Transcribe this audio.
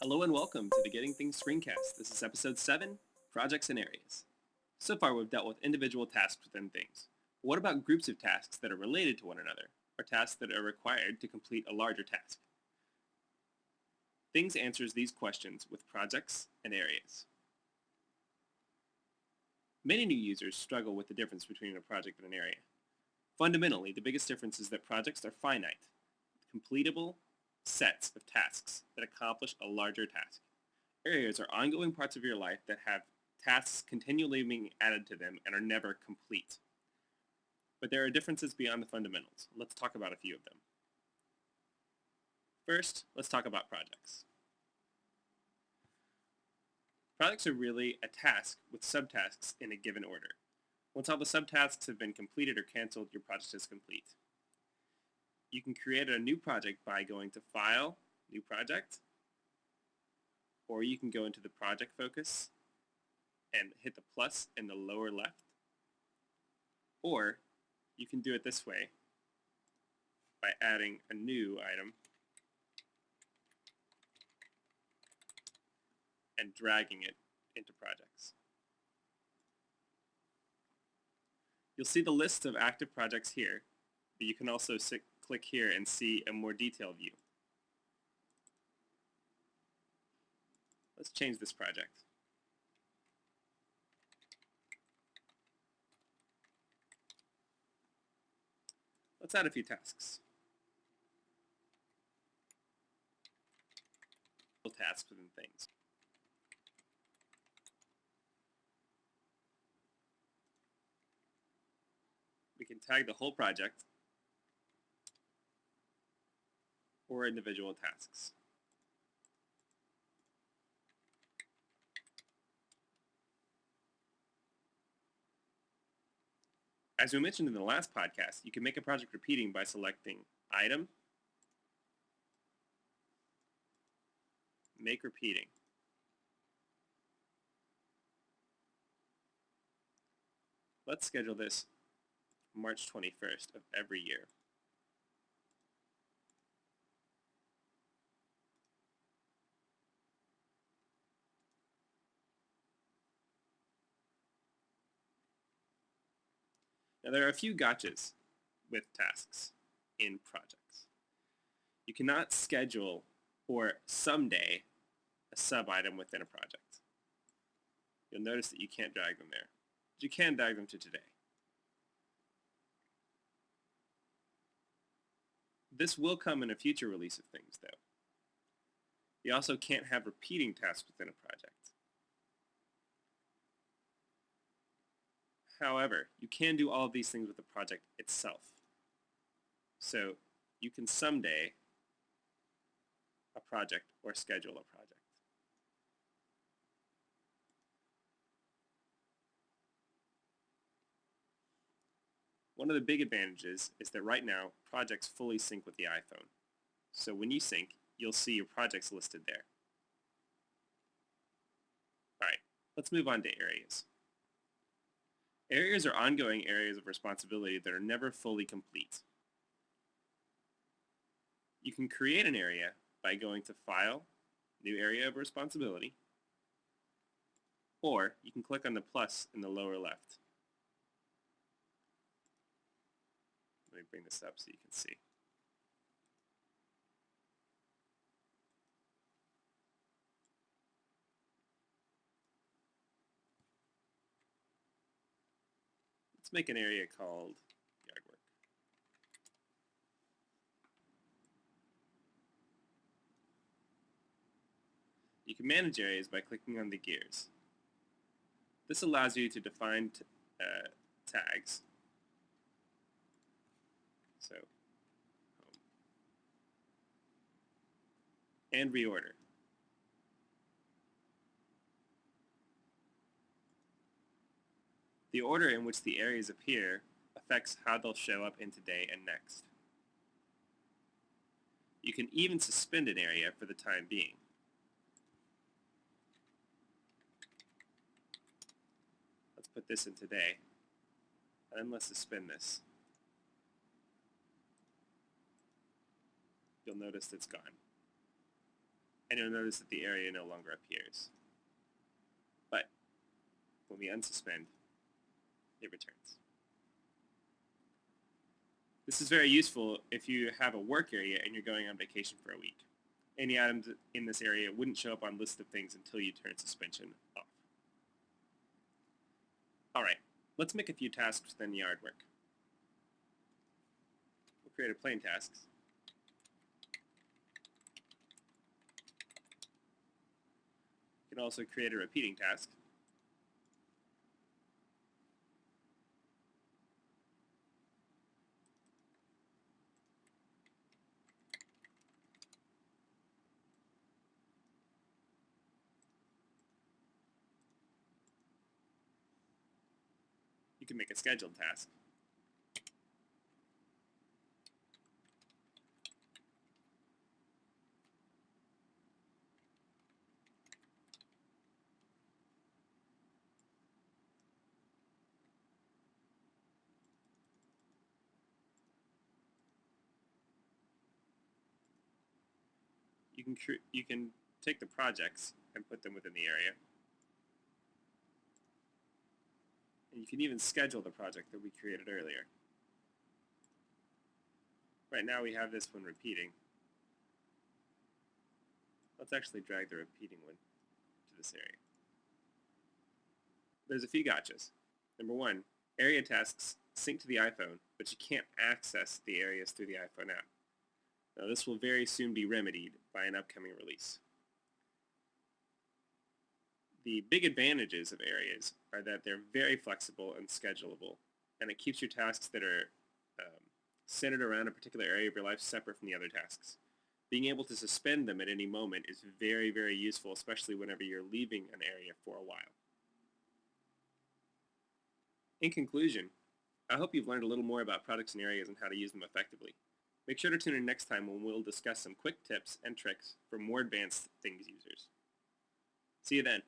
Hello and welcome to the Getting Things screencast. This is episode 7, Projects and Areas. So far we've dealt with individual tasks within things. But what about groups of tasks that are related to one another, or tasks that are required to complete a larger task? Things answers these questions with projects and areas. Many new users struggle with the difference between a project and an area. Fundamentally, the biggest difference is that projects are finite, completable sets of tasks that accomplish a larger task. Areas are ongoing parts of your life that have tasks continually being added to them and are never complete. But there are differences beyond the fundamentals. Let's talk about a few of them. First, let's talk about projects. Projects are really a task with subtasks in a given order. Once all the subtasks have been completed or canceled, your project is complete. You can create a new project by going to File, New Project, or you can go into the Project Focus and hit the plus in the lower left, or you can do it this way by adding a new item and dragging it into projects. You'll see the list of active projects here, but you can also click here and see a more detailed view. Let's change this project. Let's add a few tasks. Tasks within things. We can tag the whole project or individual tasks. As we mentioned in the last podcast, you can make a project repeating by selecting Item, Make Repeating. Let's schedule this March 21st of every year. Now there are a few gotchas with tasks in projects. You cannot schedule for someday a sub-item within a project. You'll notice that you can't drag them there, but you can drag them to today. This will come in a future release of things, though. You also can't have repeating tasks within a project. However, you can do all of these things with the project itself. So you can someday a project or schedule a project. One of the big advantages is that right now, projects fully sync with the iPhone. So when you sync, you'll see your projects listed there. Alright, let's move on to areas. Areas are ongoing areas of responsibility that are never fully complete. You can create an area by going to File, New Area of Responsibility, or you can click on the plus in the lower left. Let me bring this up so you can see. Let's make an area called Yard Work. You can manage areas by clicking on the gears. This allows you to define tags. So, home. And reorder. The order in which the areas appear affects how they'll show up in today and next. You can even suspend an area for the time being. Let's put this in today, and then let's suspend this. You'll notice it's gone. and you'll notice that the area no longer appears. But when we unsuspend, it returns. This is very useful if you have a work area and you're going on vacation for a week. Any items in this area wouldn't show up on list of things until you turn suspension off. Alright, let's make a few tasks within yard work. We'll create a plain tasks. You can also create a repeating task. You can make a scheduled task. You can take the projects and put them within the area. And you can even schedule the project that we created earlier. Right now we have this one repeating. Let's actually drag the repeating one to this area. There's a few gotchas. Number one, area tasks sync to the iPhone, but you can't access the areas through the iPhone app. Now this will very soon be remedied by an upcoming release. The big advantages of areas are that they're very flexible and schedulable, and it keeps your tasks that are centered around a particular area of your life separate from the other tasks. Being able to suspend them at any moment is very, very useful, especially whenever you're leaving an area for a while. In conclusion, I hope you've learned a little more about products and areas and how to use them effectively. Make sure to tune in next time when we'll discuss some quick tips and tricks for more advanced Things users. See you then.